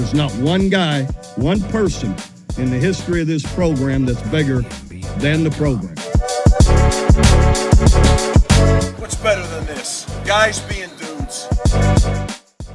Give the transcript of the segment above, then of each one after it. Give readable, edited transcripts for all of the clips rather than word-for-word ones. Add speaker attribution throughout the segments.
Speaker 1: There's not one guy, one person in the history of this program that's bigger than the program.
Speaker 2: What's better than this? Guys being dudes.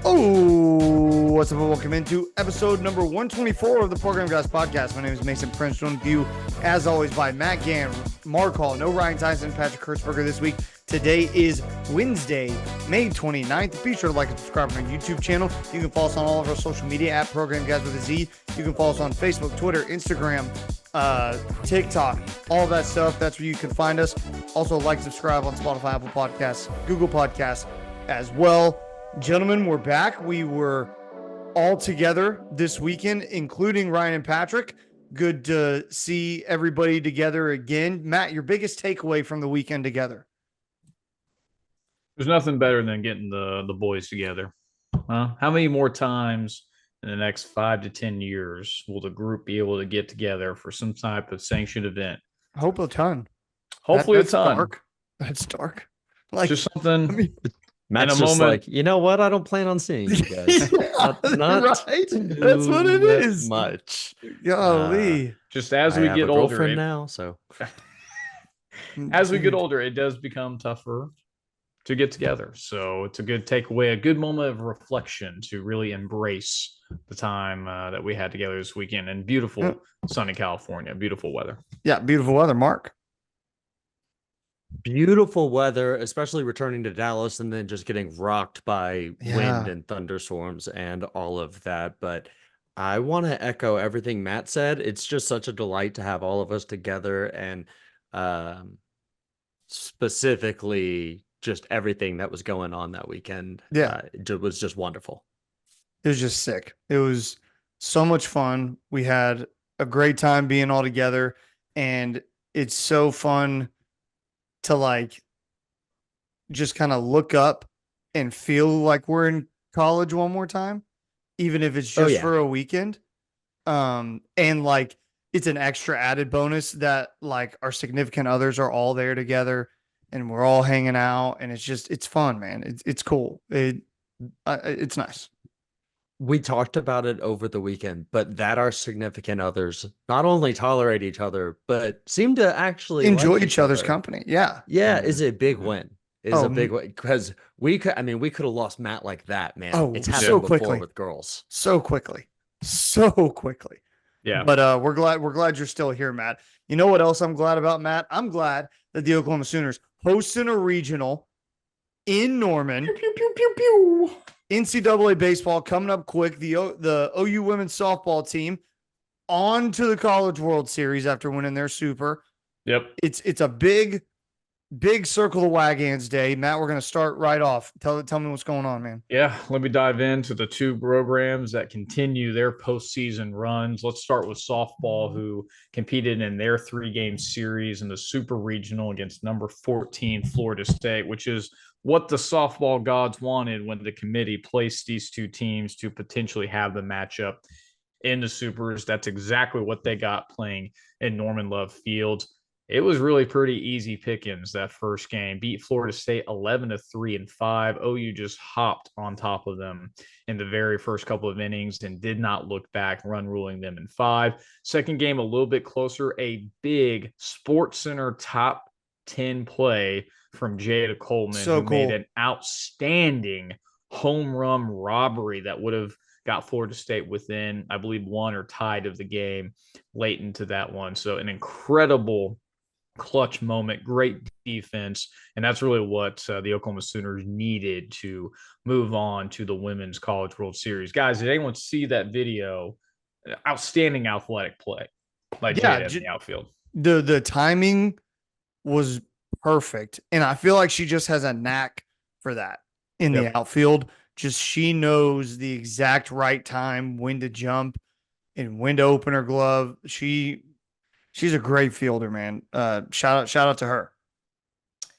Speaker 3: Oh, what's up? Welcome into episode number 124 of the Program Guys Podcast. My name is Mason Prince, joined with you, as always, by Matt Gann, Mark Hall, no Ryan Tyson, Patrick Kurtzberger this week. Today is Wednesday, May 29th. Be sure to like and subscribe on our YouTube channel. You can follow us on all of our social media at Program Guys with a Z. You can follow us on Facebook, Twitter, Instagram, TikTok, all that stuff. That's where you can find us. Also, like, subscribe on Spotify, Apple Podcasts, Google Podcasts as well. Gentlemen, we're back. We were all together this weekend, including Ryan and Patrick. Good to see everybody together again. Matt, your biggest takeaway from the weekend together?
Speaker 4: There's nothing better than getting the boys together. How many more times in the next 5 to 10 years will the group be able to get together for some type of sanctioned event?
Speaker 3: I hope a ton.
Speaker 4: Hopefully a ton.
Speaker 3: Dark. That's dark. Like
Speaker 4: just something.
Speaker 3: I mean,
Speaker 5: Matt's just like, you know what? I don't plan on seeing you guys. not
Speaker 3: right. That's what it is.
Speaker 5: Much.
Speaker 3: Golly.
Speaker 4: Just as we
Speaker 5: have
Speaker 4: get
Speaker 5: a
Speaker 4: older
Speaker 5: girlfriend now, so
Speaker 4: as we get older, it does become tougher to get together. So it's a good takeaway, a good moment of reflection to really embrace the time that we had together this weekend in beautiful sunny California, beautiful weather.
Speaker 3: Yeah, beautiful weather, Mark.
Speaker 5: beautiful weather, especially returning to Dallas and then just getting rocked by wind and thunderstorms and all of that. But I want to echo everything Matt said. It's just such a delight to have all of us together, and specifically just everything that was going on that weekend. It was just wonderful.
Speaker 3: It was just sick. It was so much fun. We had a great time being all together, and it's so fun to like just kind of look up and feel like we're in college one more time, even if it's just for a weekend. And like it's an extra added bonus that like our significant others are all there together and we're all hanging out, and it's fun, man. It's cool. It's nice.
Speaker 5: We talked about it over the weekend, but that our significant others not only tolerate each other, but seem to actually
Speaker 3: enjoy
Speaker 5: like
Speaker 3: each other's company. Yeah.
Speaker 5: Is a big win. A big win, because we could have lost Matt like that, man. It's happened
Speaker 3: so
Speaker 5: before
Speaker 3: quickly
Speaker 5: with girls.
Speaker 3: So quickly.
Speaker 4: Yeah.
Speaker 3: But we're glad you're still here, Matt. You know what else I'm glad about, Matt? I'm glad that the Oklahoma Sooners hosting a regional in Norman. Pew, pew, pew, pew. NCAA baseball coming up quick. The OU women's softball team on to the College World Series after winning their Super.
Speaker 4: Yep.
Speaker 3: It's a big circle the wagons day. Matt, we're going to start right off. Tell me what's going on, man.
Speaker 4: Yeah, let me dive into the two programs that continue their postseason runs. Let's start with softball, who competed in their 3-game series in the Super Regional against number 14 Florida State, which is what the softball gods wanted when the committee placed these two teams to potentially have the matchup in the Supers. That's exactly what they got playing in Norman Love Field. It was really pretty easy pickings that first game. Beat Florida State 11-3 and 5. OU just hopped on top of them in the very first couple of innings and did not look back, run ruling them in 5. Second game, a little bit closer. A big SportsCenter top 10 play from Jada Coleman, who made an outstanding home run robbery that would have got Florida State within, I believe, one or tied of the game late into that one. So an incredible clutch moment, great defense, and that's really what the Oklahoma Sooners needed to move on to the Women's College World Series. Guys, did anyone see that video? Outstanding athletic play by Jada in the outfield.
Speaker 3: The timing was perfect, and I feel like she just has a knack for that in the outfield. Just she knows the exact right time when to jump and when to open her glove. She's a great fielder, man. Shout out to her.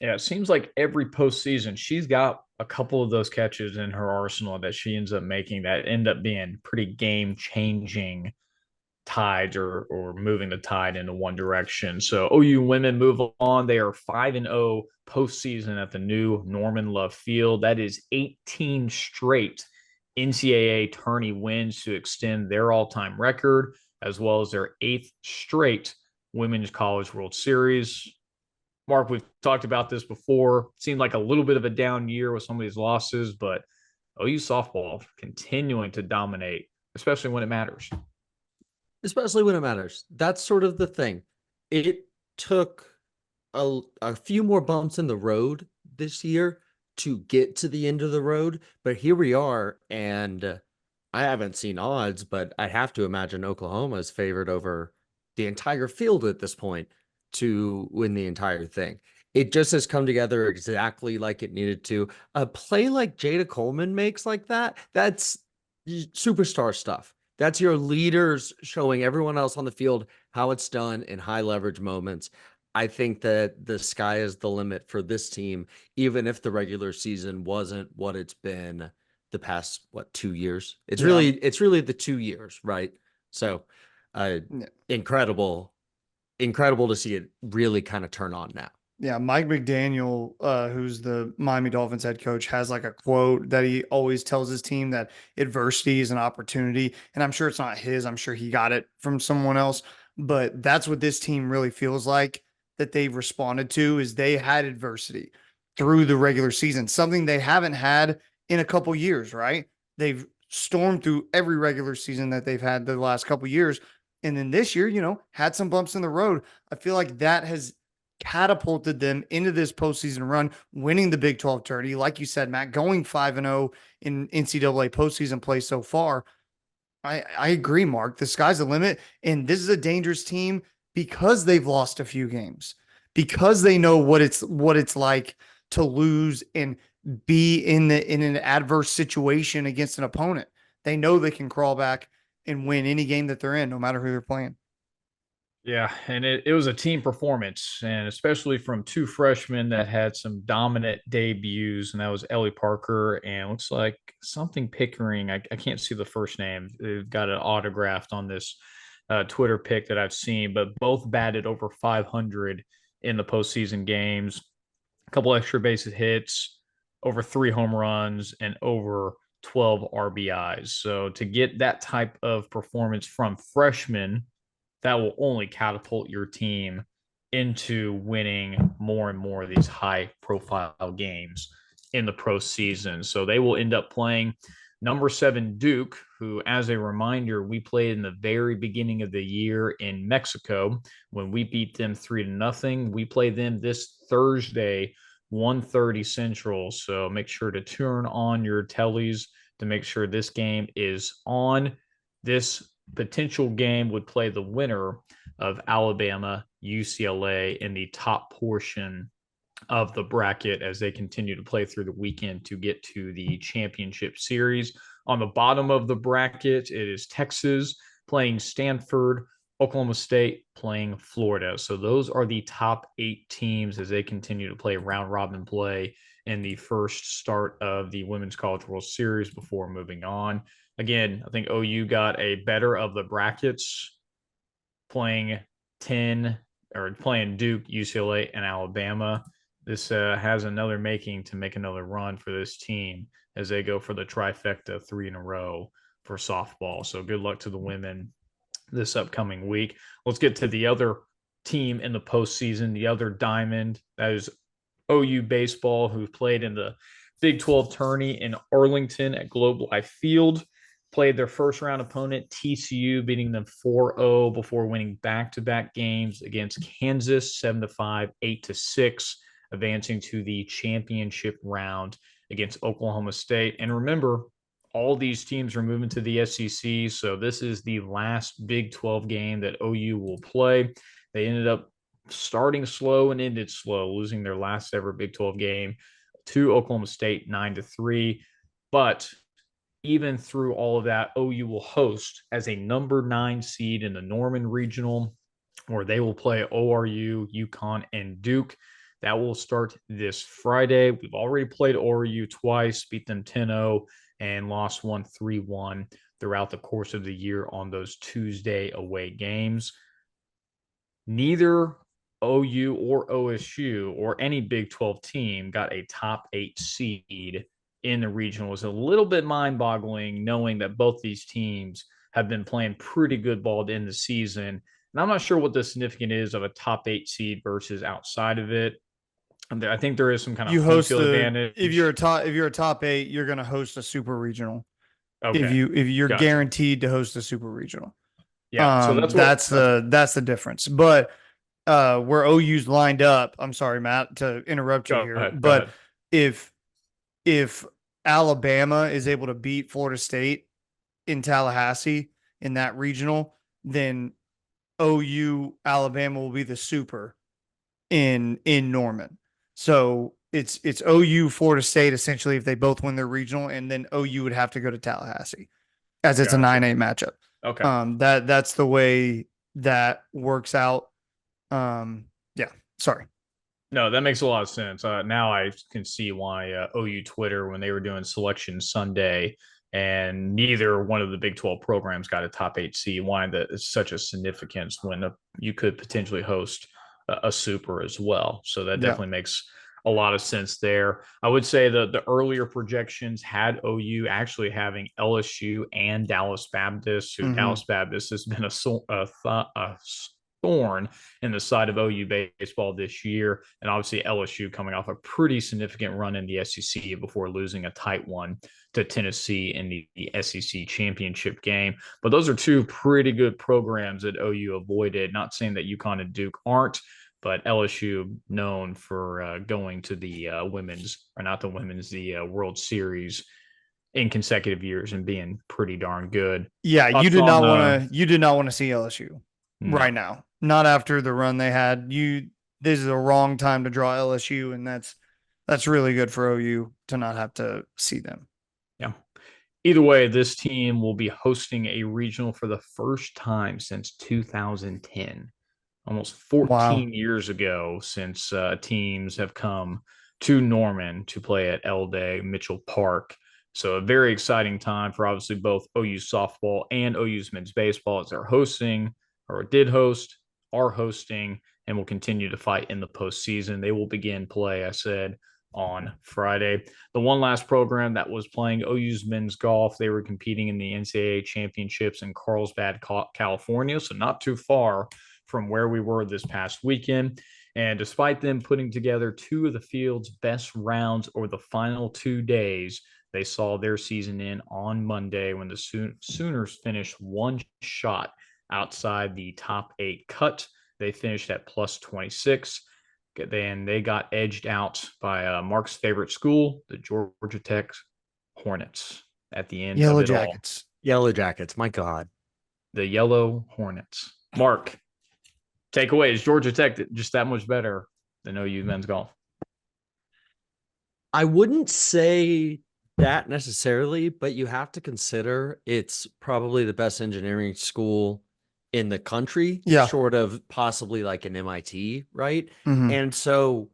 Speaker 4: Yeah, it seems like every postseason she's got a couple of those catches in her arsenal that she ends up making that end up being pretty game-changing tides or moving the tide into one direction. So OU women move on. They are 5-0 postseason at the new Norman Love Field. That is 18 straight NCAA tourney wins to extend their all-time record, as well as their 8th straight Women's College World Series. Mark, we've talked about this before. It seemed like a little bit of a down year with some of these losses, but OU softball continuing to dominate, especially when it matters.
Speaker 5: Especially when it matters. That's sort of the thing. It took a few more bumps in the road this year to get to the end of the road, but here we are, and I haven't seen odds, but I have to imagine Oklahoma is favored over the entire field at this point to win the entire thing. It just has come together exactly like it needed to. A play like Jada Coleman makes like that, that's superstar stuff. That's your leaders showing everyone else on the field how it's done in high leverage moments. I think that the sky is the limit for this team, even if the regular season wasn't what it's been the past 2 years. It's really the 2 years, right? So incredible to see it really kind of turn on now.
Speaker 3: Yeah, Mike McDaniel, who's the Miami Dolphins head coach, has like a quote that he always tells his team that adversity is an opportunity. And I'm sure it's not his. I'm sure he got it from someone else. But that's what this team really feels like that they've responded to is they had adversity through the regular season, something they haven't had in a couple years, right? They've stormed through every regular season that they've had the last couple years. And then this year, had some bumps in the road. I feel like that has catapulted them into this postseason run, winning the Big 12 tourney. Like you said, Matt, going 5-0 in NCAA postseason play so far. I agree, Mark. The sky's the limit. And this is a dangerous team because they've lost a few games, because they know what it's like to lose and be in an adverse situation against an opponent. They know they can crawl back and win any game that they're in, no matter who they're playing.
Speaker 4: Yeah, and it was a team performance, and especially from two freshmen that had some dominant debuts, and that was Ellie Parker and looks like something Pickering. I can't see the first name. They've got it autographed on this Twitter pic that I've seen, but both batted over 500 in the postseason games. A couple extra base hits, over 3 home runs, and over 12 RBIs. So to get that type of performance from freshmen, that will only catapult your team into winning more and more of these high profile games in the pro season. So they will end up playing number 7 Duke, who, as a reminder, we played in the very beginning of the year in Mexico when we beat them 3-0. We play them this Thursday, 1:30 Central. So make sure to turn on your tellies to make sure this game is on. This potential game would play the winner of Alabama, UCLA in the top portion of the bracket as they continue to play through the weekend to get to the championship series. On the bottom of the bracket, it is Texas playing Stanford, Oklahoma State playing Florida. So those are the top 8 teams as they continue to play round robin play in the first start of the Women's College World Series before moving on. Again, I think OU got a better of the brackets playing Duke, UCLA, and Alabama. This has another making to make another run for this team as they go for the trifecta 3 in a row for softball. So good luck to the women this upcoming week. Let's get to the other team in the postseason, the other diamond. That is OU baseball, who played in the Big 12 tourney in Arlington at Globe Life Field. Played their first round opponent, TCU, beating them 4-0 before winning back-to-back games against Kansas, 7-5, 8-6, advancing to the championship round against Oklahoma State. And remember, all these teams are moving to the SEC, so this is the last Big 12 game that OU will play. They ended up starting slow and ended slow, losing their last ever Big 12 game to Oklahoma State 9-3. But even through all of that, OU will host as a number 9 seed in the Norman Regional, where they will play ORU, UConn, and Duke. That will start this Friday. We've already played ORU twice, beat them 10-0, and lost 1 3-1 throughout the course of the year on those Tuesday away games. Neither OU or OSU or any Big 12 team got a top 8 seed in the regional is a little bit mind-boggling, knowing that both these teams have been playing pretty good ball to end the season. And I'm not sure what the significance is of a top 8 seed versus outside of it. I think there is some kind of
Speaker 3: You
Speaker 4: home
Speaker 3: host
Speaker 4: field
Speaker 3: the
Speaker 4: advantage.
Speaker 3: if you're a top 8, you're going to host a super regional.
Speaker 4: Okay.
Speaker 3: If you're
Speaker 4: Gotcha.
Speaker 3: guaranteed to host a super regional.
Speaker 4: Yeah. So
Speaker 3: that's the difference. But where OU's lined up, I'm sorry, Matt, to interrupt you here,
Speaker 4: go
Speaker 3: but
Speaker 4: ahead.
Speaker 3: if Alabama is able to beat Florida State in Tallahassee in that regional, then OU Alabama will be the super in Norman. So it's OU Florida State essentially if they both win their regional, and then OU would have to go to Tallahassee as it's a 9-8 matchup.
Speaker 4: Okay.
Speaker 3: That's the way that works out. Yeah. Sorry.
Speaker 4: No, that makes a lot of sense. Now I can see why OU Twitter, when they were doing Selection Sunday, and neither one of the Big 12 programs got a top 8 seed, why that is such a significance when you could potentially host a super as well. So that definitely makes a lot of sense there. I would say the earlier projections had OU actually having LSU and Dallas Baptist, who Dallas Baptist has been a thorn in the side of OU baseball this year. And obviously LSU coming off a pretty significant run in the SEC before losing a tight one to Tennessee in the SEC championship game. But those are two pretty good programs that OU avoided. Not saying that UConn and Duke aren't, but LSU known for going to the World Series in consecutive years and being pretty darn good.
Speaker 3: Yeah, you did not want to see LSU right now. Not after the run they had. This is the wrong time to draw LSU, and that's really good for OU to not have to see them.
Speaker 4: Yeah. Either way, this team will be hosting a regional for the first time since 2010. Almost 14 years ago since teams have come to Norman to play at L Day Mitchell Park. So a very exciting time for obviously both OU softball and OU's men's baseball as they're hosting or did host, are hosting, and will continue to fight in the postseason. They will begin play, I said, on Friday. The one last program that was playing OU's men's golf, they were competing in the NCAA championships in Carlsbad, California, so not too far from where we were this past weekend. And despite them putting together two of the field's best rounds over the final 2 days, they saw their season in on Monday when the Sooners finished one shot outside the top 8 cut. They finished at plus 26. Then they got edged out by Mark's favorite school, the Georgia Tech Hornets, at the end
Speaker 3: Yellow
Speaker 4: of it
Speaker 3: Jackets.
Speaker 4: all.
Speaker 5: Yellow Jackets, my God.
Speaker 4: The Yellow Hornets. Mark, takeaway, is Georgia Tech just that much better than OU men's golf?
Speaker 5: I wouldn't say that necessarily, but you have to consider it's probably the best engineering school in the country, short of possibly like an MIT, right? And so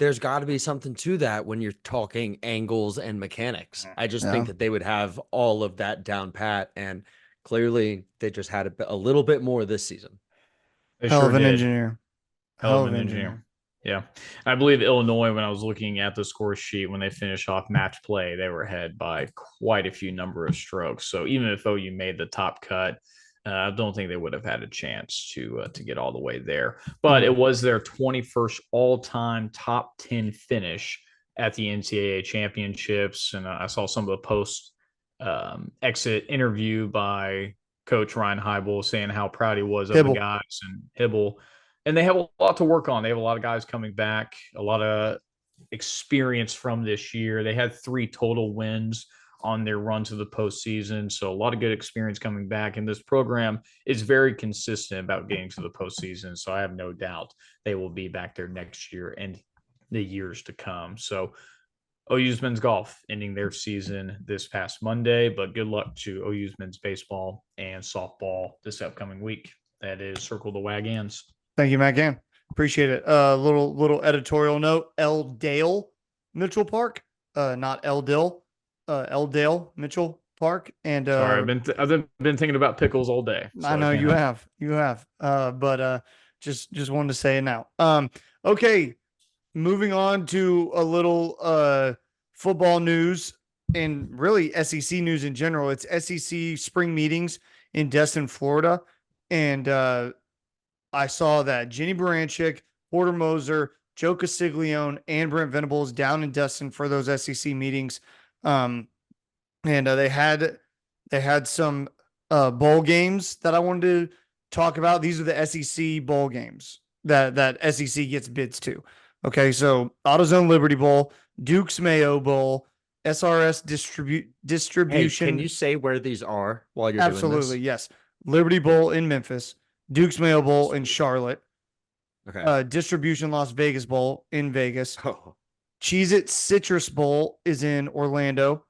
Speaker 5: there's got to be something to that when you're talking angles and mechanics. I just think that they would have all of that down pat, and clearly they just had a little bit more this season.
Speaker 3: Hell of an engineer.
Speaker 4: Hell of an engineer. Yeah. I believe Illinois, when I was looking at the score sheet, when they finished off match play, they were ahead by quite a few number of strokes. So even if OU made the top cut, I don't think they would have had a chance to get all the way there. But it was their 21st all-time top 10 finish at the NCAA championships. And I saw some of the post exit interview by Coach Ryan Heibel saying how proud he was of the guys and Hibble. And they have a lot to work on. They have a lot of guys coming back, a lot of experience from this year. They had 3 total wins on their run to the postseason. So a lot of good experience coming back. And this program is very consistent about getting to the postseason. So I have no doubt they will be back there next year and the years to come. So OU's men's golf ending their season this past Monday, but good luck to OU's men's baseball and softball this upcoming week. That is Circle the Wagons.
Speaker 3: Thank you, Matt Gann. Appreciate it. Little editorial note: L Dale Mitchell Park, not L Dill. L Dale Mitchell Park. And
Speaker 4: sorry, I've been thinking about pickles all day.
Speaker 3: So I know you have. But just wanted to say it now. Okay, moving on to a little football news. and really SEC news in general. It's SEC spring meetings in Destin, Florida. And I saw that Jenny Baranchik, Porter Moser, Joe Castiglione, and Brent Venables down in Destin for those SEC meetings. And they had some bowl games that I wanted to talk about. These are the SEC bowl games that SEC gets bids to. Okay, so AutoZone Liberty Bowl, Duke's Mayo Bowl, SRS
Speaker 5: Hey,
Speaker 3: distribution.
Speaker 5: can you say where these are while you're
Speaker 3: Absolutely,
Speaker 5: doing
Speaker 3: yes. Liberty Bowl in Memphis, Duke's Mayo Bowl in Charlotte,
Speaker 5: this? Okay.
Speaker 3: Distribution Las Vegas Bowl in Vegas,
Speaker 5: Oh,
Speaker 3: Cheez-It Citrus Bowl is in Orlando,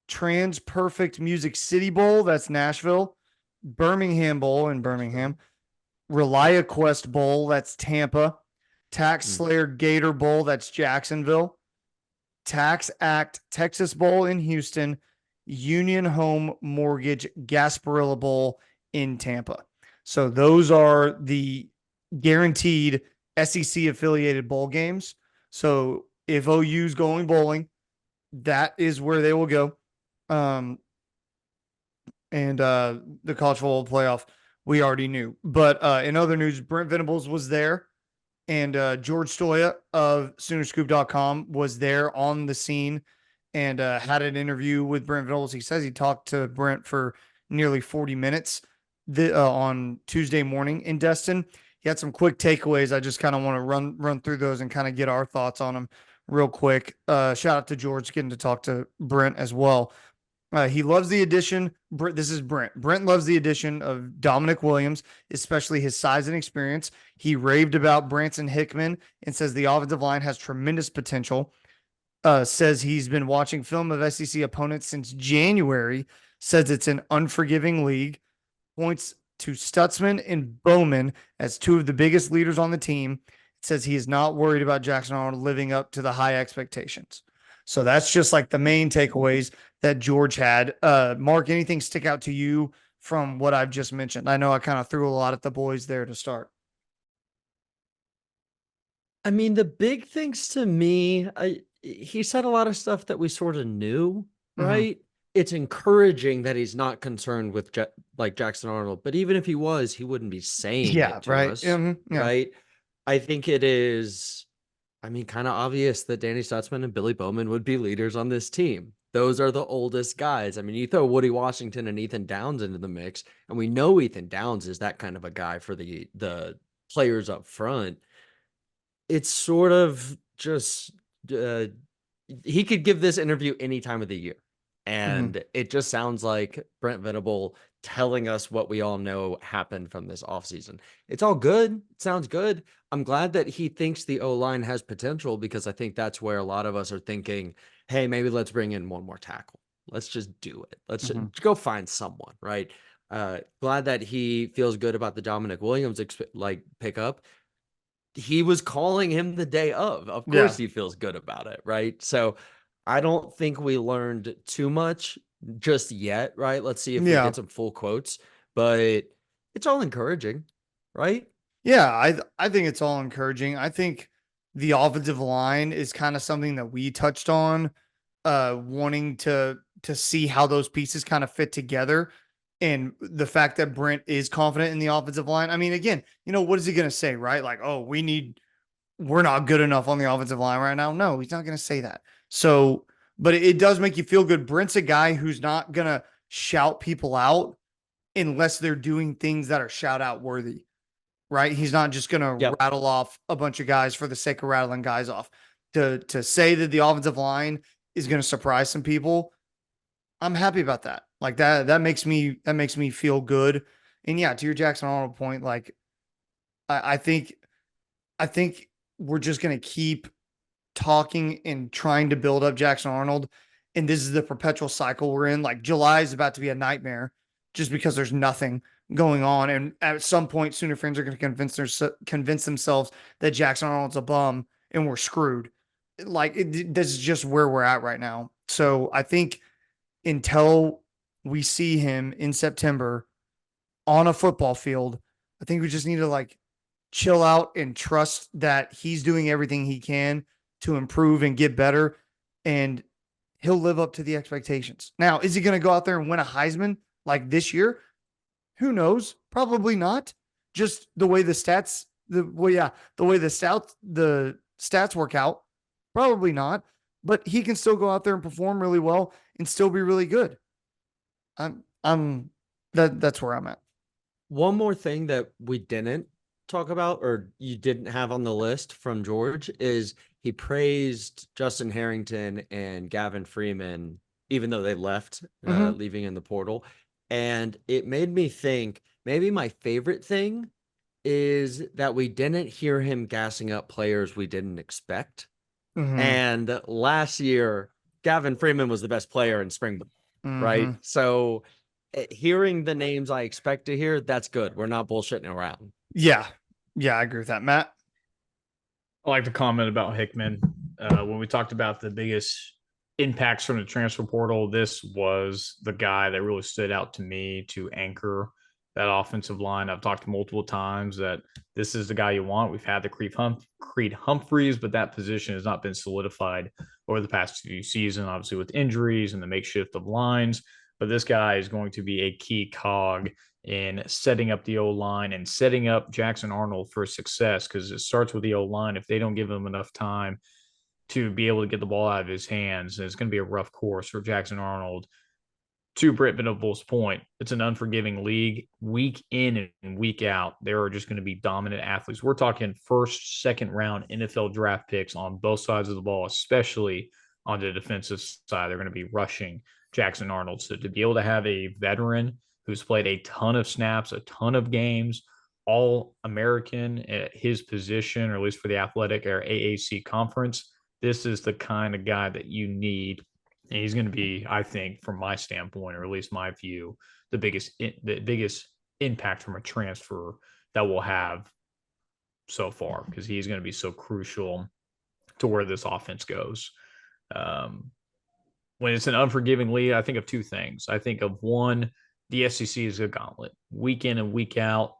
Speaker 3: Trans Perfect Music City Bowl, that's Nashville, Birmingham Bowl in Birmingham, Relia Quest Bowl, that's Tampa, Tax Slayer Gator Bowl, that's Jacksonville, Tax Act Texas Bowl in Houston, Union Home Mortgage Gasparilla Bowl in Tampa. So those are the guaranteed SEC affiliated bowl games. So if OU's going bowling, that is where they will go. And the college football playoff, we already knew. But in other news, Brent Venables was there. And George Stoya of Soonerscoop.com was there on the scene and had an interview with Brent Venables. He says he talked to Brent for nearly 40 minutes on Tuesday morning in Destin. He had some quick takeaways. I just kind of want to run through those and kind of get our thoughts on them real quick. Shout out to George getting to talk to Brent as well. He loves the addition. This is Brent. Brent loves the addition of Dominic Williams, especially his size and experience. He raved about Branson Hickman and says the offensive line has tremendous potential. Says he's been watching film of SEC opponents since January. Says it's an unforgiving league. Points to Stutzman and Bowman as two of the biggest leaders on the team. Says he is not worried about Jackson Arnold living up to the high expectations. So that's just like the main takeaways that George had. Mark, anything stick out to you from what I've just mentioned? I know I kind of threw a lot at the boys there to start.
Speaker 5: I mean, the big things to me, he said a lot of stuff that we sort of knew, right? It's encouraging that he's not concerned with like Jackson Arnold, but even if he was, he wouldn't be saying it to
Speaker 3: right.
Speaker 5: us, right? I think it is, I mean, kind of obvious that Danny Stutzman and Billy Bowman would be leaders on this team. Those are the oldest guys. I mean, you throw Woody Washington and Ethan Downs into the mix, and we know Ethan Downs is that kind of a guy for the players up front. It's sort of just he could give this interview any time of the year. And it just sounds like Brent Venable telling us what we all know happened from this offseason. It's all good. It sounds good. I'm glad that he thinks the O-line has potential, because I think that's where a lot of us are thinking, hey, maybe let's bring in one more tackle. Let's just do it. Let's just go find someone, right? Glad that he feels good about the Dominic Williams pickup. He was calling him the day of. Of course he feels good about it, right? So I don't think we learned too much just yet, right? Let's see if we get some full quotes, but it's all encouraging, right?
Speaker 3: Yeah, I think it's all encouraging. I think the offensive line is kind of something that we touched on, wanting to see how those pieces kind of fit together. And the fact that Brent is confident in the offensive line. I mean, again, what is he going to say, right? Like, oh, we're not good enough on the offensive line right now. No, he's not going to say that. So, but it does make you feel good. Brent's a guy who's not going to shout people out unless they're doing things that are shout out worthy, right? He's not just going to rattle off a bunch of guys for the sake of rattling guys off. To say that the offensive line is going to surprise some people, I'm happy about that. Like that makes me feel good. And yeah, to your Jackson Arnold point, like I think we're just going to keep talking and trying to build up Jackson Arnold. And this is the perpetual cycle we're in. Like July is about to be a nightmare just because there's nothing going on. And at some point, Sooner fans are going to convince themselves that Jackson Arnold's a bum and we're screwed. Like this is just where we're at right now. So I think until we see him in September on a football field, I think we just need to like chill out and trust that he's doing everything he can to improve and get better. And he'll live up to the expectations. Now, is he going to go out there and win a Heisman like this year? Who knows? Probably not. Just the way the stats, the way the stats work out, probably not. But he can still go out there and perform really well and still be really good. That's where I'm at.
Speaker 5: One more thing that we didn't talk about, or you didn't have on the list from George, is he praised Justin Harrington and Gavin Freeman, even though they left, leaving in the portal. And it made me think maybe my favorite thing is that we didn't hear him gassing up players we didn't expect. And last year, Gavin Freeman was the best player in spring, right? So hearing the names I expect to hear, that's good. We're not bullshitting around.
Speaker 3: Yeah. Yeah, I agree with that. Matt?
Speaker 4: I like to comment about Hickman. When we talked about the biggest impacts from the transfer portal, this was the guy that really stood out to me to anchor that offensive line. I've talked multiple times that this is the guy you want. We've had the Creed Humphreys, but that position has not been solidified over the past few seasons, obviously with injuries and the makeshift of lines. But this guy is going to be a key cog in setting up the O-line and setting up Jackson Arnold for success, because it starts with the O-line. If they don't give him enough time to be able to get the ball out of his hands, it's going to be a rough course for Jackson Arnold. To Britt Venables' point, it's an unforgiving league. Week in and week out, there are just going to be dominant athletes. We're talking first, second round NFL draft picks on both sides of the ball, especially on the defensive side. They're going to be rushing Jackson Arnold. So to be able to have a veteran who's played a ton of snaps, a ton of games, all American at his position, or at least for the athletic or AAC conference, this is the kind of guy that you need. And he's going to be, I think, from my standpoint, or at least my view, the biggest impact from a transfer that we'll have so far, because he's going to be so crucial to where this offense goes. When it's an unforgiving league, I think of two things. I think of one, the SEC is a gauntlet. Week in and week out,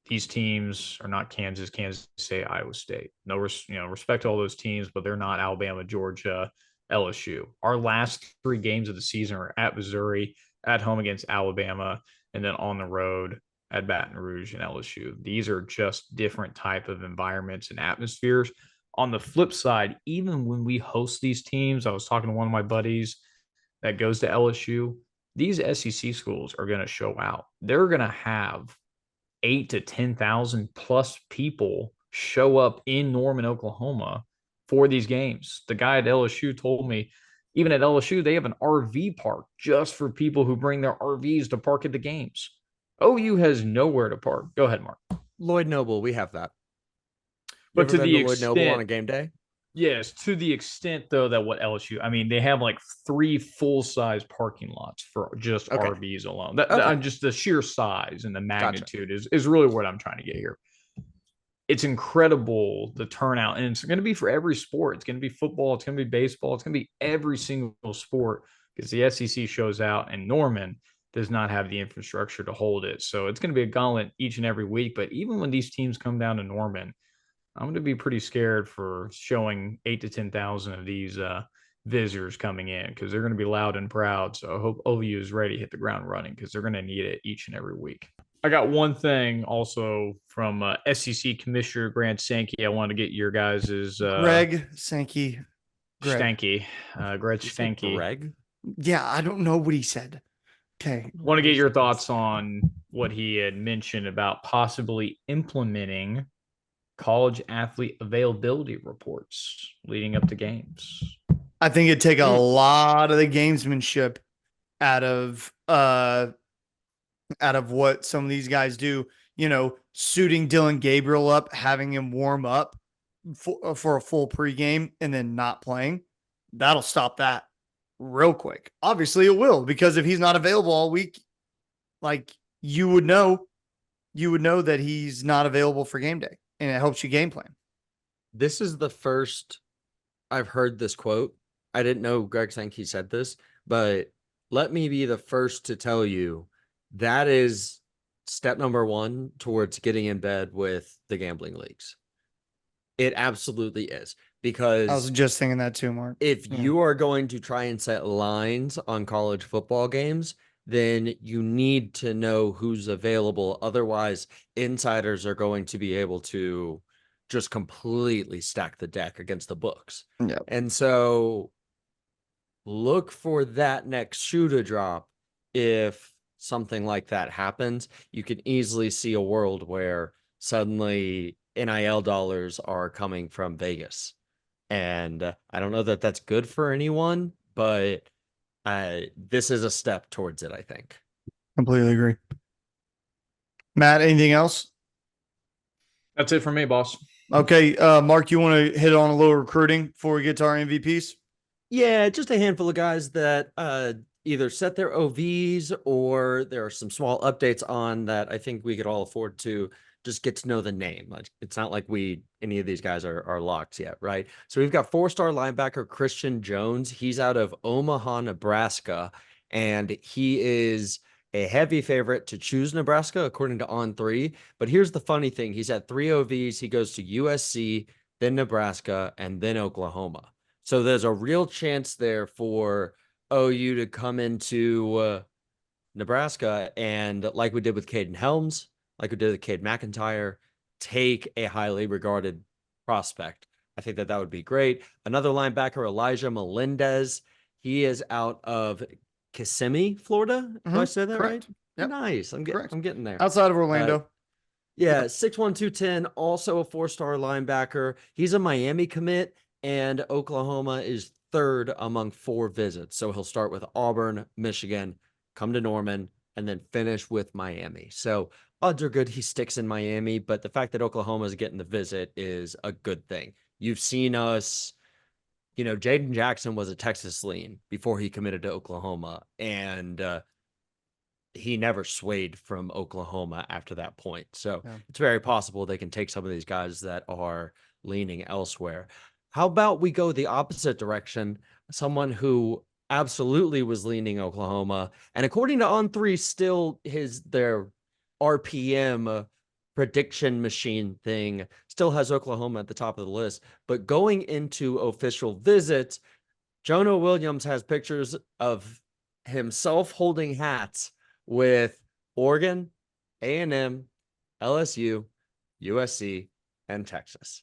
Speaker 4: these teams are not Kansas State, Iowa State. No, respect to all those teams, but they're not Alabama, Georgia, LSU. Our last three games of the season are at Missouri, at home against Alabama, and then on the road at Baton Rouge and LSU. These are just different type of environments and atmospheres. On the flip side, even when we host these teams, I was talking to one of my buddies that goes to LSU, these SEC schools are going to show out. They're going to have 8,000 to 10,000 plus people show up in Norman, Oklahoma for these games. The guy at LSU told me, even at LSU, they have an RV park just for people who bring their RVs to park at the games. OU has nowhere to park. Go ahead, Mark.
Speaker 5: Lloyd Noble, we have that.
Speaker 4: But to the
Speaker 5: Lloyd
Speaker 4: extent,
Speaker 5: Noble on a game day?
Speaker 4: yes, to the extent though that what LSU, I mean, they have like 3 full-size parking lots for just RVs alone. That just the sheer size and the magnitude is really what I'm trying to get here. It's incredible, the turnout, and it's going to be for every sport. It's going to be football, it's going to be baseball, it's going to be every single sport, because the SEC shows out and Norman does not have the infrastructure to hold it. So it's going to be a gauntlet each and every week. But even when these teams come down to Norman, I'm going to be pretty scared for showing 8,000 to 10,000 of these visitors coming in, because they're going to be loud and proud. So I hope OU is ready to hit the ground running, because they're going to need it each and every week. I got one thing also from SEC Commissioner Grant Sankey. I want to get your guys's
Speaker 3: Greg Sankey.
Speaker 4: Stanky. Greg Stanky.
Speaker 5: Greg?
Speaker 3: Yeah, I don't know what he said. Okay.
Speaker 4: Want to get your thoughts on what he had mentioned about possibly implementing college athlete availability reports leading up to games.
Speaker 3: I think it'd take a lot of the gamesmanship out of what some of these guys do, suiting Dylan Gabriel up, having him warm up for a full pregame and then not playing. That'll stop that real quick. Obviously it will, because if he's not available all week, like you would know that he's not available for game day, and it helps you game plan.
Speaker 5: This is the first I've heard this quote. I didn't know Greg Sankey said this, but let me be the first to tell you that is step number one towards getting in bed with the gambling leagues. It absolutely is.
Speaker 3: I was
Speaker 5: Because
Speaker 3: just thinking that too, Mark.
Speaker 5: if
Speaker 3: Yeah.
Speaker 5: you are going to try and set lines on college football games, then you need to know who's available. Otherwise, insiders are going to be able to just completely stack the deck against the books.
Speaker 3: Yeah.
Speaker 5: And so look for that next shoe to drop. If something like that happens, you can easily see a world where suddenly NIL dollars are coming from Vegas. And I don't know that that's good for anyone, but this is a step towards it, I think.
Speaker 3: Completely agree. Matt, anything else?
Speaker 4: That's it for me, boss.
Speaker 3: Okay, Mark, you want to hit on a little recruiting before we get to our MVPs?
Speaker 5: Yeah, just a handful of guys that either set their OVs or there are some small updates on that I think we could all afford to just get to know the name. Like, it's not like any of these guys are locked yet, right? So we've got 4-star linebacker Christian Jones. He's out of Omaha, Nebraska, and he is a heavy favorite to choose Nebraska according to On3. But here's the funny thing. He's had 3 OVs. He goes to USC, then Nebraska, and then Oklahoma. So there's a real chance there for OU to come into Nebraska and, like we did with Caden Helms, like we did with Cade McIntyre, take a highly regarded prospect. I think that would be great. Another linebacker, Elijah Melendez. He is out of Kissimmee, Florida. Do I say that
Speaker 3: Correct.
Speaker 5: right?
Speaker 3: Yep.
Speaker 5: Nice. I'm getting there.
Speaker 3: Outside of Orlando.
Speaker 5: Yeah, 6'1", 210, also a 4-star linebacker. He's a Miami commit, and Oklahoma is third among 4 visits. So he'll start with Auburn, Michigan, come to Norman, and then finish with Miami. So odds are good he sticks in Miami, but the fact that Oklahoma is getting the visit is a good thing. You've seen us, Jaden Jackson was a Texas lean before he committed to Oklahoma, and he never swayed from Oklahoma after that point. So It's very possible they can take some of these guys that are leaning elsewhere. How about we go the opposite direction? Someone who absolutely was leaning Oklahoma, and according to On3, still their RPM prediction machine thing still has Oklahoma at the top of the list. But going into official visits, Jonah Williams has pictures of himself holding hats with Oregon, A&M, LSU, USC, and Texas.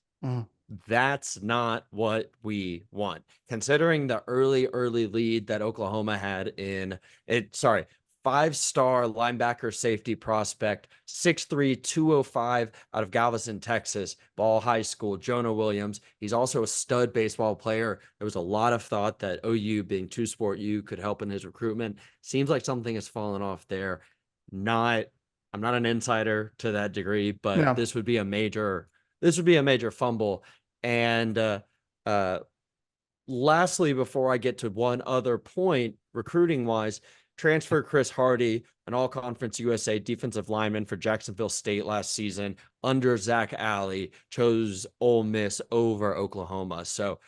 Speaker 5: That's not what we want. Considering the early lead that Oklahoma had in it, 5-star linebacker safety prospect, 6'3", 205 out of Galveston, Texas, Ball High School, Jonah Williams. He's also a stud baseball player. There was a lot of thought that OU, being 2-sport U, could help in his recruitment. Seems like something has fallen off there. I'm not an insider to that degree, but this would be a major fumble. And lastly, before I get to one other point, recruiting wise, transfer Chris Hardy, an all-conference USA defensive lineman for Jacksonville State last season, under Zach Alley, chose Ole Miss over Oklahoma. So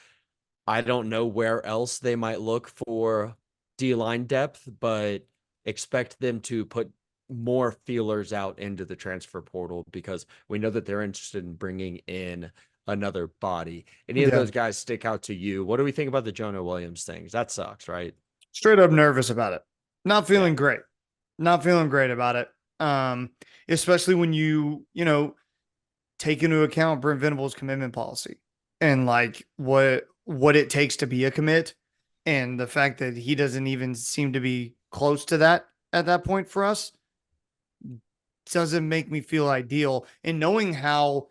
Speaker 5: I don't know where else they might look for D-line depth, but expect them to put more feelers out into the transfer portal because we know that they're interested in bringing in another body. Any of those guys stick out to you? What do we think about the Jonah Williams things? That sucks, right?
Speaker 3: Straight up nervous about it. Not feeling great. Not feeling great about it. Especially when you take into account Brent Venables' commitment policy and like what it takes to be a commit, and the fact that he doesn't even seem to be close to that at that point for us doesn't make me feel ideal. And knowing how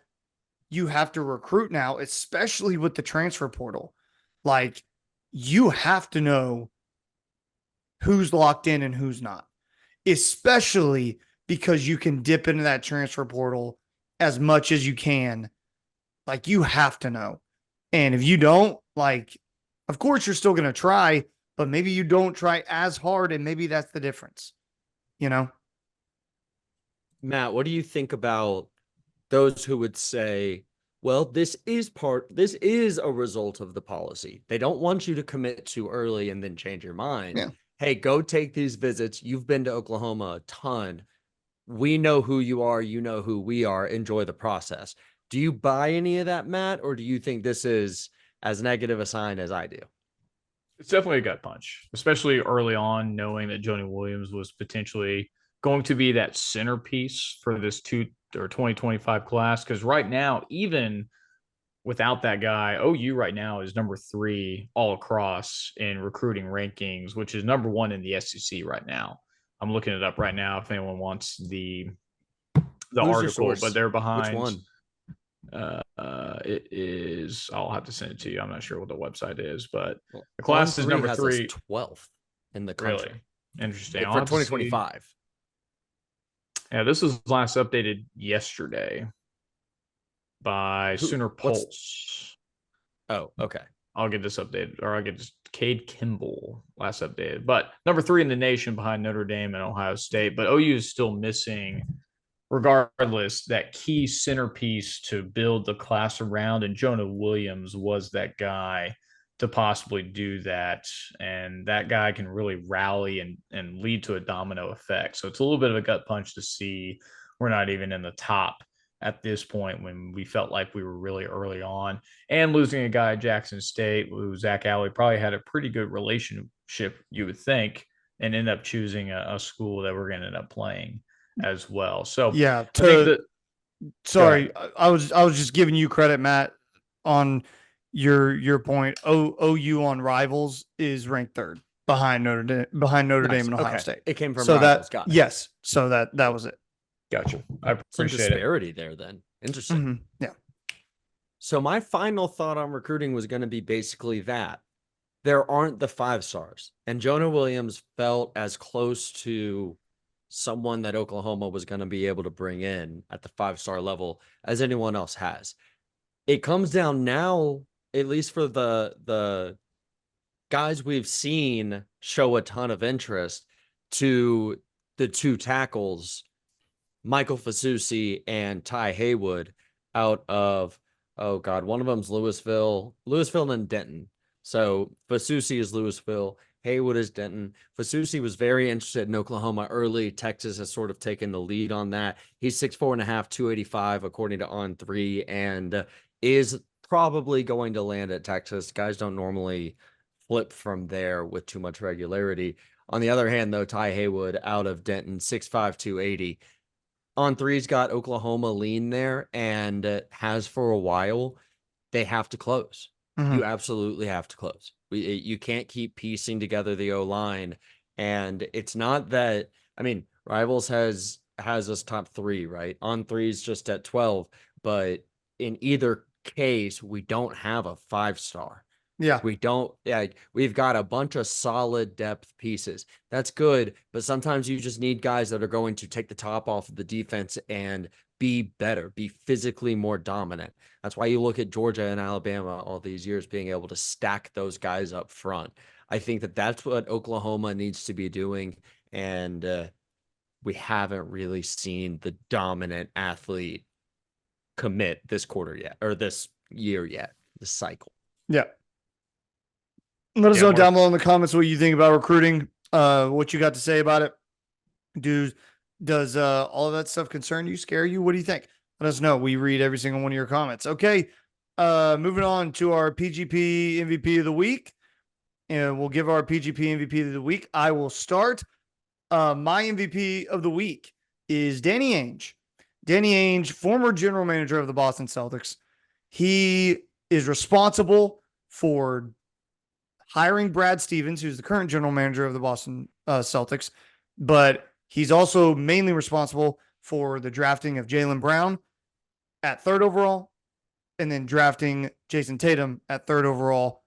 Speaker 3: you have to recruit now, especially with the transfer portal, like you have to know who's locked in and who's not, especially because you can dip into that transfer portal as much as you can. Like you have to know. And if you don't, like, of course you're still going to try, but maybe you don't try as hard. And maybe that's the difference,
Speaker 5: Matt, what do you think about those who would say, well, this is a result of the policy. They don't want you to commit too early and then change your mind.
Speaker 3: Yeah.
Speaker 5: Hey, go take these visits. You've been to Oklahoma a ton. We know who you are. You know who we are. Enjoy the process. Do you buy any of that, Matt, or do you think this is as negative a sign as I do?
Speaker 4: It's definitely a gut punch, especially early on, knowing that Joni Williams was potentially going to be that centerpiece for this 2025 class. Because right now, even without that guy, OU right now is number 3 all across in recruiting rankings, which is number 1 in the SEC right now. I'm looking it up right now if anyone wants the
Speaker 5: Who's your
Speaker 4: article,
Speaker 5: source?
Speaker 4: but they're
Speaker 5: Which
Speaker 4: behind.
Speaker 5: one?
Speaker 4: It is. I'll have to send it to you. I'm not sure what the website is, but
Speaker 5: Well,
Speaker 4: the class is
Speaker 5: On3
Speaker 4: number
Speaker 5: has
Speaker 4: 3.
Speaker 5: us 12th in the country.
Speaker 4: Really interesting.
Speaker 5: For 2025.
Speaker 4: Yeah, this was last updated yesterday by Sooner Pulse.
Speaker 5: Oh, okay.
Speaker 4: I'll get this updated, or I'll get this Cade Kimball last updated. But number 3 in the nation behind Notre Dame and Ohio State. But OU is still missing, regardless, that key centerpiece to build the class around. And Jonah Williams was that guy to possibly do that. And that guy can really rally and lead to a domino effect. So it's a little bit of a gut punch to see we're not even in the top at this point when we felt like we were really early on, and losing a guy at Jackson State who Zach Alley probably had a pretty good relationship, you would think, and end up choosing a school that we're going to end up playing as well. So
Speaker 3: yeah,
Speaker 4: I think
Speaker 3: sorry, I was just giving you credit, Matt, on your point. OU on Rivals is ranked 3rd behind Notre Dame and Ohio State.
Speaker 5: It came from
Speaker 3: so
Speaker 5: Rivals.
Speaker 3: That yes, so that was it.
Speaker 4: Gotcha. I appreciate
Speaker 5: Some disparity there then. Interesting.
Speaker 3: Mm-hmm. Yeah.
Speaker 5: So my final thought on recruiting was going to be basically that there aren't the 5 stars, and Jonah Williams felt as close to someone that Oklahoma was going to be able to bring in at the 5-star level as anyone else has. It comes down now, at least for the guys we've seen show a ton of interest, to the 2 tackles, Michael Fasusi and Ty Haywood, out of, oh God, one of them's Louisville and Denton. So Fasusi is Louisville, Haywood is Denton. Fasusi was very interested in Oklahoma early. Texas has sort of taken the lead on that. He's 6'4.5", 285, according to On3, and is probably going to land at Texas. Guys don't normally flip from there with too much regularity. On the other hand, though, Ty Haywood out of Denton, 6'5", 280. On3's got Oklahoma lean there and has for a while. They have to close.
Speaker 3: Mm-hmm.
Speaker 5: You absolutely have to close. You can't keep piecing together the O-line. And it's not that, I mean, Rivals has us top 3, right? On3's just at 12. But in either case, we don't have a 5-star.
Speaker 3: Yeah.
Speaker 5: We don't. Yeah, we've got a bunch of solid depth pieces. That's good, but sometimes you just need guys that are going to take the top off of the defense and be better, be physically more dominant. That's why you look at Georgia and Alabama all these years being able to stack those guys up front. I think that that's what Oklahoma needs to be doing, and we haven't really seen the dominant athlete commit this quarter yet, or this year yet, this cycle.
Speaker 3: Yeah. Let us know down below in the comments what you think about recruiting, what you got to say about it. Does all of that stuff concern you, scare you? What do you think? Let us know. We read every single one of your comments. Okay, moving on to our PGP MVP of the week. And we'll give our PGP MVP of the week. I will start. My MVP of the week is Danny Ainge. Danny Ainge, former general manager of the Boston Celtics. He is responsible for hiring Brad Stevens, who's the current general manager of the Boston Celtics, but he's also mainly responsible for the drafting of Jaylen Brown at 3rd overall, and then drafting Jason Tatum at 3rd overall,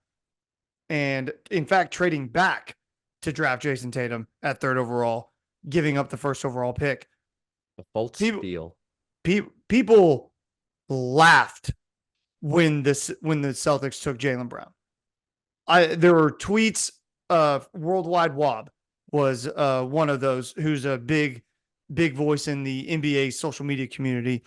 Speaker 3: and in fact, trading back to draft Jason Tatum at 3rd overall, giving up the 1st overall pick.
Speaker 5: The Fultz deal.
Speaker 3: People laughed when the Celtics took Jaylen Brown. There were tweets. Worldwide Wob was one of those, who's a big voice in the NBA social media community,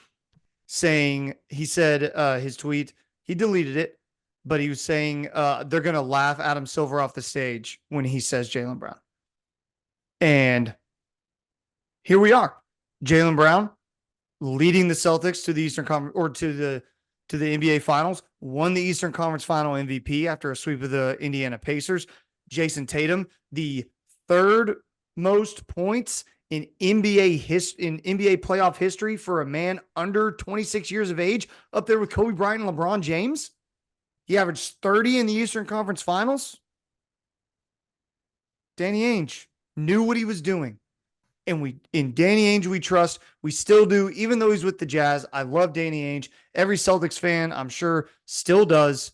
Speaker 3: saying, he said his tweet, he deleted it, but he was saying they're going to laugh Adam Silver off the stage when he says Jaylen Brown. And here we are. Jaylen Brown leading the Celtics to the Eastern Conference, or to the to the NBA Finals, won the Eastern Conference Final MVP after a sweep of the Indiana Pacers. Jason Tatum, the third most points in NBA playoff history for a man under 26 years of age, up there with Kobe Bryant and LeBron James. He averaged 30 in the Eastern Conference Finals. Danny Ainge knew what he was doing. And in Danny Ainge we trust. We still do, even though he's with the Jazz. I love Danny Ainge. Every Celtics fan, I'm sure, still does.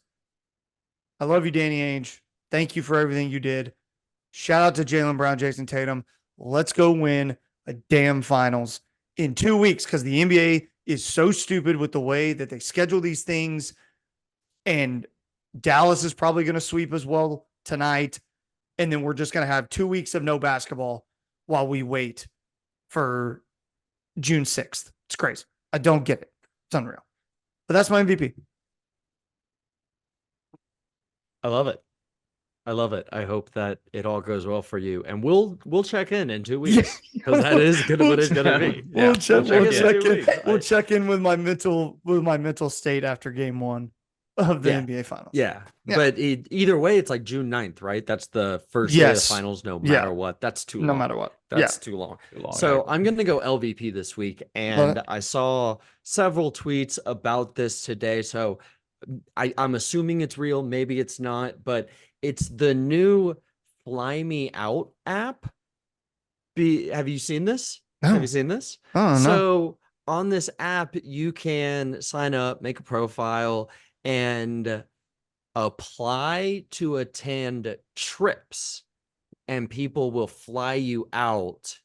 Speaker 3: I love you, Danny Ainge. Thank you for everything you did. Shout out to Jaylen Brown, Jason Tatum. Let's go win a damn finals in 2 weeks, because the NBA is so stupid with the way that they schedule these things. And Dallas is probably going to sweep as well tonight. And then we're just going to have 2 weeks of no basketball while we wait for June 6th. It's crazy. I don't get it. It's unreal. But that's my MVP.
Speaker 5: I love it. I love it. I hope that it all goes well for you. And we'll check in 2 weeks, because that is what it's gonna be.
Speaker 3: We'll check in with my mental state after game one of the NBA Finals.
Speaker 5: Yeah. But either way, it's like June 9th, right? That's the first day of the finals, no matter what. That's too long.
Speaker 3: No matter what.
Speaker 5: That's too long. So I'm going to go LVP this week. And I saw several tweets about this today. So I'm assuming it's real. Maybe it's not. But it's the new Fly Me Out app. Have you seen this?
Speaker 3: No.
Speaker 5: Have you seen this?
Speaker 3: Oh, no.
Speaker 5: So on this app, you can sign up, make a profile, and apply to attend trips, and people will fly you out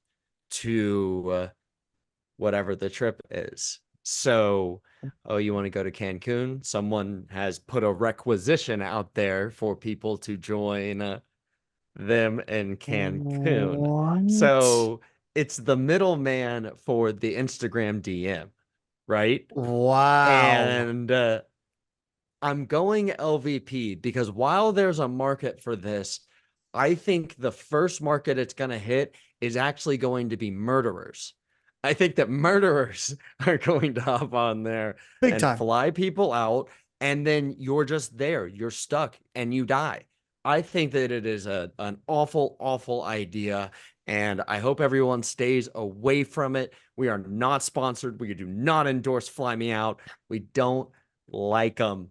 Speaker 5: to whatever the trip is. So, you want to go to Cancun? Someone has put a requisition out there for people to join them in Cancun.
Speaker 3: What?
Speaker 5: So it's the middleman for the Instagram DM, right?
Speaker 3: Wow.
Speaker 5: And I'm going LVP because while there's a market for this, I think the first market it's going to hit is actually going to be murderers. I think that murderers are going to hop on there
Speaker 3: Big time.
Speaker 5: Fly people out, and then you're just there. You're stuck and you die. I think that it is an awful, awful idea, and I hope everyone stays away from it. We are not sponsored. We do not endorse Fly Me Out. We don't like them.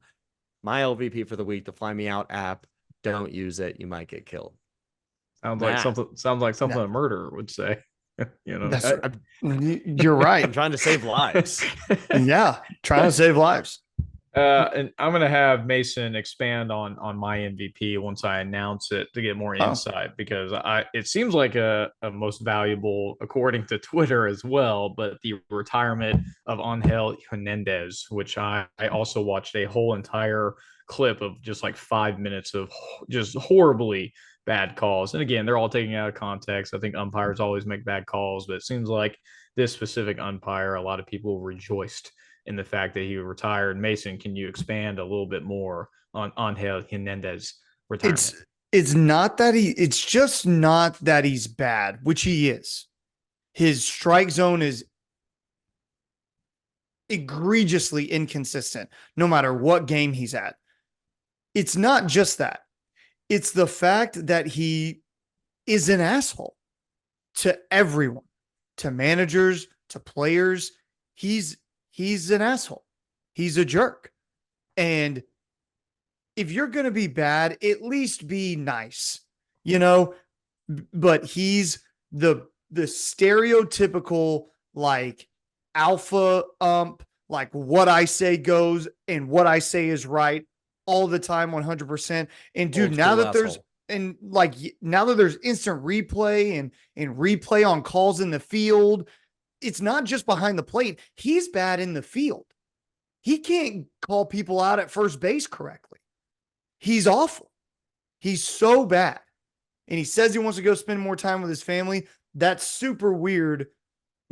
Speaker 5: My LVP for the week, the Fly Me Out app. Don't use it. You might get killed.
Speaker 4: Sounds like something a murderer would say. You know,
Speaker 3: you're right.
Speaker 5: I'm trying to save lives.
Speaker 3: Yeah, trying to save lives.
Speaker 4: And I'm going to have Mason expand on my MVP once I announce it to get more insight, because it seems like a most valuable, according to Twitter as well, but the retirement of Angel Hernandez, which I also watched a whole entire clip of just like 5 minutes of just horribly bad calls. And again, they're all taken out of context. I think umpires always make bad calls, but it seems like this specific umpire, a lot of people rejoiced in the fact that he retired. Mason, can you expand a little bit more on Angel Hernandez retirement?
Speaker 3: It's just not that he's bad, which he is. His strike zone is egregiously inconsistent, no matter what game he's at. It's not just that. It's the fact that he is an asshole to everyone, to managers, to players. He's an asshole. He's a jerk. And if you're going to be bad, at least be nice, you know, but he's the stereotypical, like, alpha like what I say goes and what I say is right all the time, 100%. And dude, now that there's instant replay and replay on calls in the field, it's not just behind the plate. He's bad in the field. He can't call people out at first base correctly. He's awful. He's so bad. And he says he wants to go spend more time with his family. That's super weird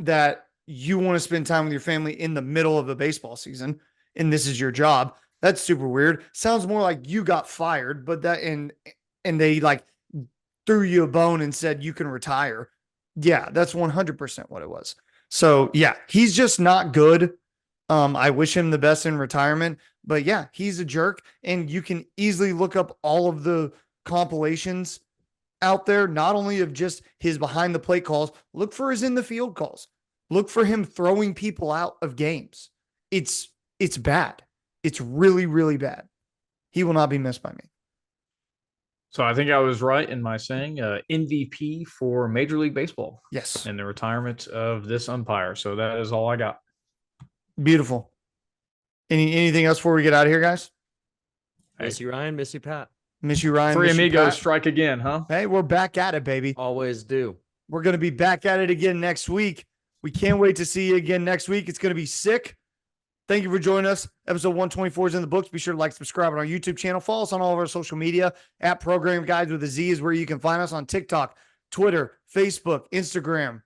Speaker 3: that you want to spend time with your family in the middle of a baseball season and this is your job. That's super weird. Sounds more like you got fired, but and they like threw you a bone and said you can retire. Yeah, that's 100% what it was. So yeah, he's just not good. I wish him the best in retirement, but yeah, he's a jerk. And you can easily look up all of the compilations out there, not only of just his behind the plate calls, look for his in the field calls. Look for him throwing people out of games. It's bad. It's really, really bad. He will not be missed by me.
Speaker 4: So I think I was right in my saying MVP for Major League Baseball.
Speaker 3: Yes.
Speaker 4: And the retirement of this umpire. So that is all I got.
Speaker 3: Beautiful. Anything else before we get out of here, guys?
Speaker 5: Miss you, Ryan. Miss you, Pat.
Speaker 3: Miss you, Ryan.
Speaker 4: Three
Speaker 3: Miss you,
Speaker 4: amigos
Speaker 3: Pat.
Speaker 4: strike again, huh?
Speaker 3: Hey, we're back at it, baby.
Speaker 5: Always do.
Speaker 3: We're going to be back at it again next week. We can't wait to see you again next week. It's going to be sick. Thank you for joining us. Episode 124 is in the books. Be sure to like, subscribe on our YouTube channel. Follow us on all of our social media at Program Guides with a Z is where you can find us on TikTok, Twitter, Facebook, Instagram.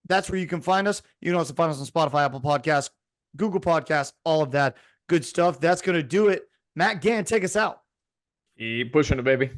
Speaker 3: That's where you can find us. You can also find us on Spotify, Apple Podcasts, Google Podcasts, all of that good stuff. That's going to do it. Matt Gann, take us out.
Speaker 4: Keep pushing it, baby.